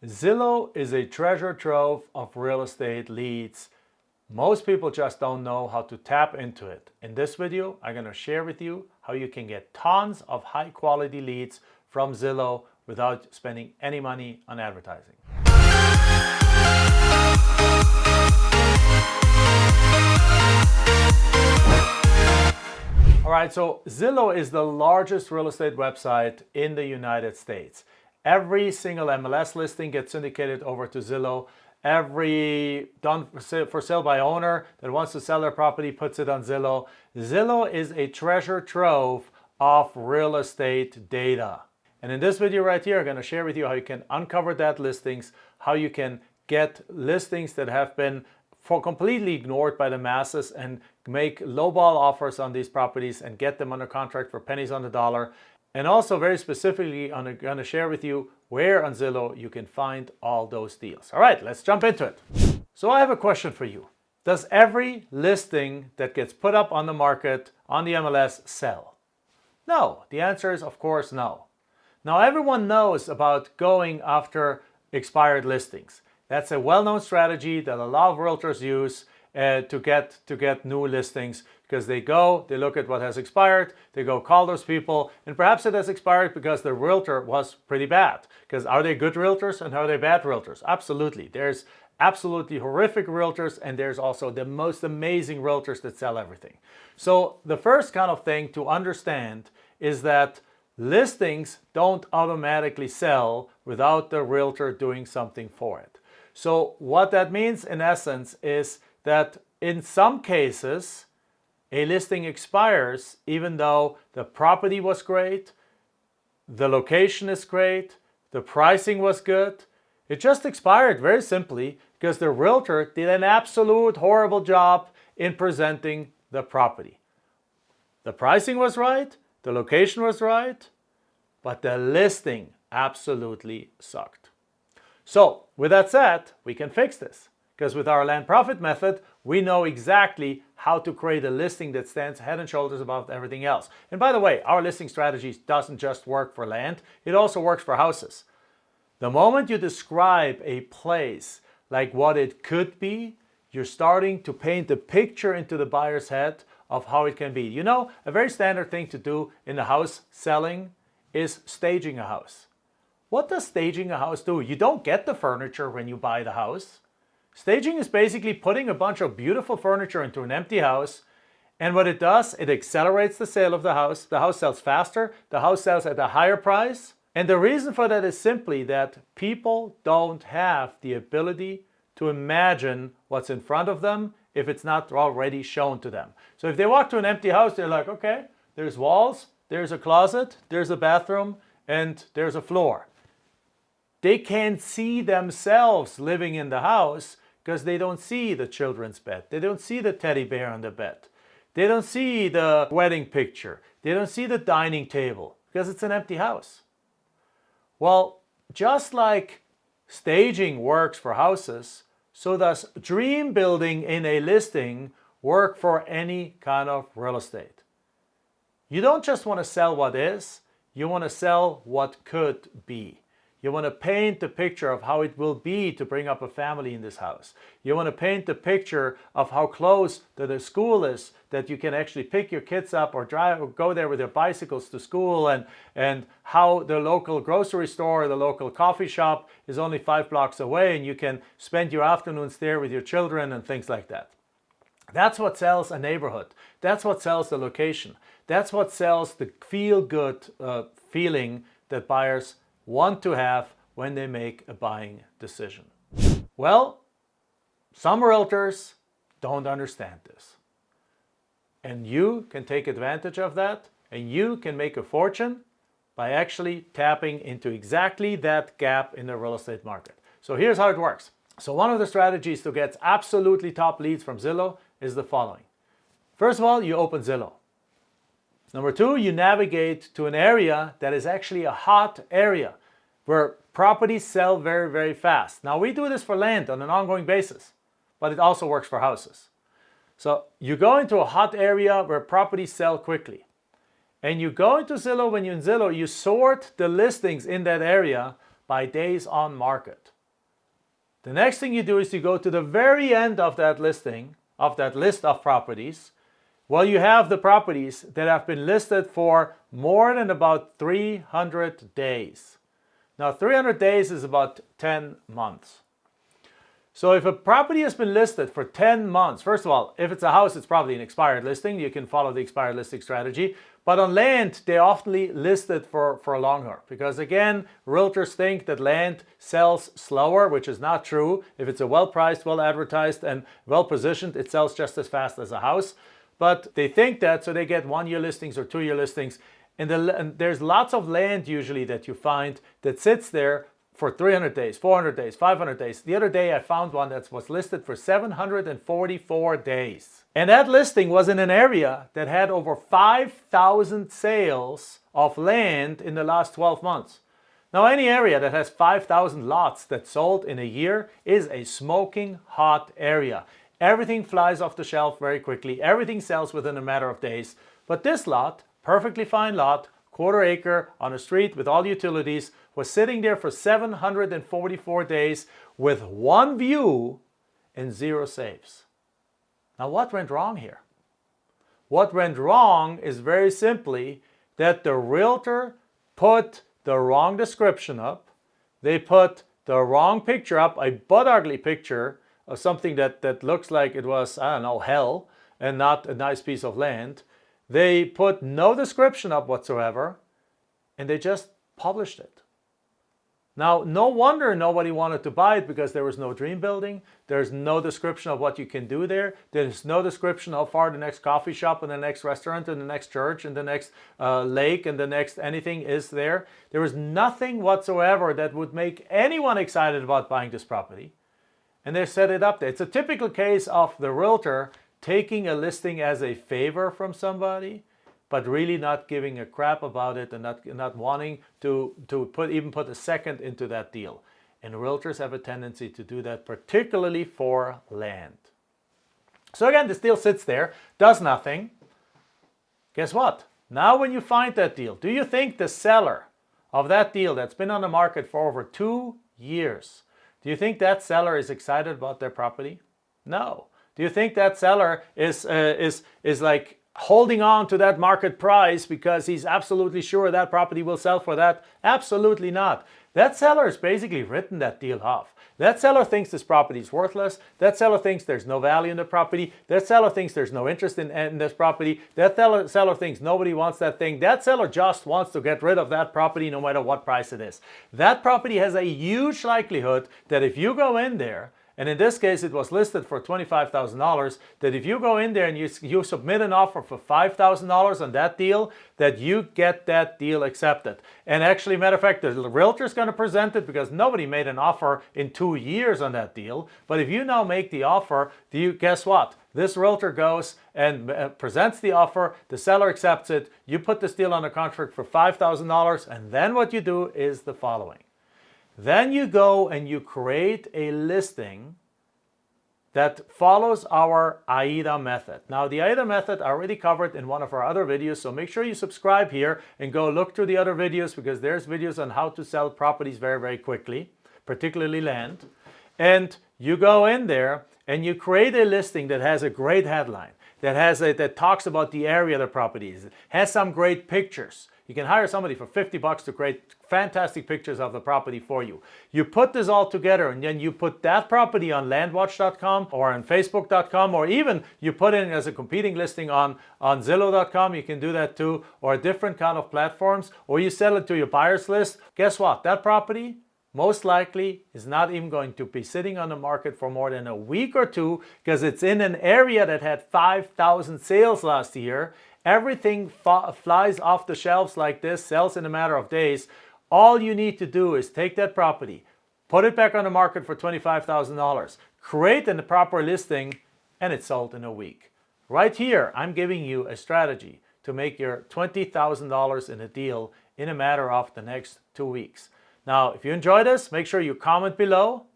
Zillow is a treasure trove of real estate leads. Most people just don't know how to tap into it. In this video, I'm going to share with you how you can get tons of high quality leads from Zillow without spending any money on advertising. All right, so Zillow is the largest real estate website in the United States. Every single MLS listing gets syndicated over to Zillow. Every done for sale by owner that wants to sell their property puts it on Zillow. Zillow is a treasure trove of real estate data. And in this video right here, I'm going to share with you how you can uncover that listings, how you can get listings that have been completely ignored by the masses and make lowball offers on these properties and get them under contract for pennies on the dollar. And also very specifically, I'm going to share with you where on Zillow you can find all those deals. All right, let's jump into it. So I have a question for you. Does every listing that gets put up on the market on the MLS sell? No, the answer is of course no. Now everyone knows about going after expired listings. That's a well-known strategy that a lot of realtors use to get new listings, because they look at what has expired, they go call those people, and perhaps it has expired because the realtor was pretty bad. Because are they good realtors and are they bad realtors? Absolutely. There's absolutely horrific realtors, and there's also the most amazing realtors that sell everything. So the first kind of thing to understand is that listings don't automatically sell without the realtor doing something for it. So what that means in essence is that in some cases, a listing expires even though the property was great, the location is great, the pricing was good. It just expired very simply because the realtor did an absolute horrible job in presenting the property. The pricing was right, the location was right, but the listing absolutely sucked. So with that said, we can fix this. Because with our land profit method, we know exactly how to create a listing that stands head and shoulders above everything else. And by the way, our listing strategies doesn't just work for land, it also works for houses. The moment you describe a place like what it could be, you're starting to paint a picture into the buyer's head of how it can be. You know, a very standard thing to do in the house selling is staging a house. What does staging a house do? You don't get the furniture when you buy the house. Staging is basically putting a bunch of beautiful furniture into an empty house, and what it does, it accelerates the sale of the house sells faster, the house sells at a higher price, and the reason for that is simply that people don't have the ability to imagine what's in front of them if it's not already shown to them. So if they walk to an empty house, they're like, okay, there's walls, there's a closet, there's a bathroom, and there's a floor. They can't see themselves living in the house because they don't see the children's bed. They don't see the teddy bear on the bed. They don't see the wedding picture. They don't see the dining table because it's an empty house. Well, just like staging works for houses, so does dream building in a listing work for any kind of real estate. You don't just want to sell what is, you want to sell what could be. You want to paint the picture of how it will be to bring up a family in this house. You want to paint the picture of how close to the school is, that you can actually pick your kids up or drive or go there with their bicycles to school, and how the local grocery store or the local coffee shop is only 5 blocks away and you can spend your afternoons there with your children and things like that. That's what sells a neighborhood. That's what sells the location. That's what sells the feel-good feeling that buyers want to have when they make a buying decision. Well, some realtors don't understand this. And you can take advantage of that, and you can make a fortune by actually tapping into exactly that gap in the real estate market. So here's how it works. So one of the strategies to get absolutely top leads from Zillow is the following. First of all, you open Zillow. Number two, you navigate to an area that is actually a hot area where properties sell very, very fast. Now, we do this for land on an ongoing basis, but it also works for houses. So you go into a hot area where properties sell quickly. And you go into Zillow, when you're in Zillow, you sort the listings in that area by days on market. The next thing you do is you go to the very end of that listing, of that list of properties. Well, you have the properties that have been listed for more than about 300 days. Now, 300 days is about 10 months. So if a property has been listed for 10 months, first of all, if it's a house, it's probably an expired listing. You can follow the expired listing strategy. But on land, they often list it for longer because, again, realtors think that land sells slower, which is not true. If it's a well-priced, well-advertised, and well-positioned, it sells just as fast as a house. But they think that, so they get 1-year listings or 2-year listings. And there's lots of land usually that you find that sits there for 300 days, 400 days, 500 days. The other day I found one that was listed for 744 days. And that listing was in an area that had over 5,000 sales of land in the last 12 months. Now, any area that has 5,000 lots that sold in a year is a smoking hot area. Everything flies off the shelf very quickly. Everything sells within a matter of days. But this lot, perfectly fine lot, quarter acre on a street with all utilities, was sitting there for 744 days with one view and 0 saves. Now, what went wrong here? What went wrong is very simply that the realtor put the wrong description up. They put the wrong picture up, a butt ugly picture of something that looks like it was, I don't know, hell, and not a nice piece of land. They put no description up whatsoever, and they just published it. Now, no wonder nobody wanted to buy it because there was no dream building. There's no description of what you can do there. There's no description how far the next coffee shop and the next restaurant and the next church and the next lake and the next anything is there. There was nothing whatsoever that would make anyone excited about buying this property. And they set it up there. It's a typical case of the realtor taking a listing as a favor from somebody, but really not giving a crap about it and not wanting to put a second into that deal. And realtors have a tendency to do that, particularly for land. So again, this deal sits there, does nothing. Guess what? Now when you find that deal, do you think the seller of that deal that's been on the market for over 2 years, do you think that seller is excited about their property? No. Do you think that seller is like holding on to that market price because he's absolutely sure that property will sell for that? Absolutely not. That seller has basically written that deal off. That seller thinks this property is worthless. That seller thinks there's no value in the property. That seller thinks there's no interest in this property. That seller thinks nobody wants that thing. That seller just wants to get rid of that property no matter what price it is. That property has a huge likelihood that if you go in there, and in this case, it was listed for $25,000, that if you go in there and you submit an offer for $5,000 on that deal, that you get that deal accepted. And actually, matter of fact, the realtor is going to present it because nobody made an offer in 2 years on that deal. But if you now make the offer, guess what? This realtor goes and presents the offer, the seller accepts it, you put this deal on a contract for $5,000, and then what you do is the following. Then you go and you create a listing that follows our AIDA method. Now, the AIDA method I already covered in one of our other videos, so make sure you subscribe here and go look through the other videos because there's videos on how to sell properties very, very quickly, particularly land. And you go in there and you create a listing that has a great headline, that talks about the area the property is, has some great pictures. You can hire somebody for $50 to create fantastic pictures of the property for you. You put this all together and then you put that property on landwatch.com or on facebook.com, or even you put it as a competing listing on Zillow.com. You can do that too, or different kind of platforms, or you sell it to your buyers list. Guess what? That property most likely is not even going to be sitting on the market for more than a week or two because it's in an area that had 5,000 sales last year. Everything flies off the shelves like this, sells in a matter of days. All you need to do is take that property, put it back on the market for $25,000, create a proper listing, and it's sold in a week. Right here, I'm giving you a strategy to make your $20,000 in a deal in a matter of the next 2 weeks. Now, if you enjoy this, make sure you comment below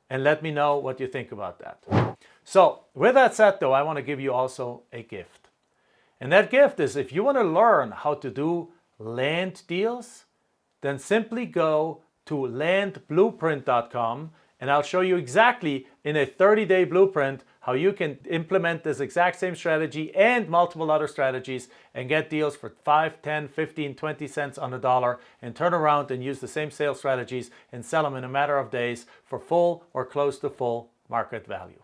and let me know what you think about that. So, with that said though, I want to give you also a gift. And that gift is, if you want to learn how to do land deals, then simply go to landblueprint.com, and I'll show you exactly in a 30-day blueprint how you can implement this exact same strategy and multiple other strategies and get deals for 5, 10, 15, 20 cents on the dollar, and turn around and use the same sales strategies and sell them in a matter of days for full or close to full market value.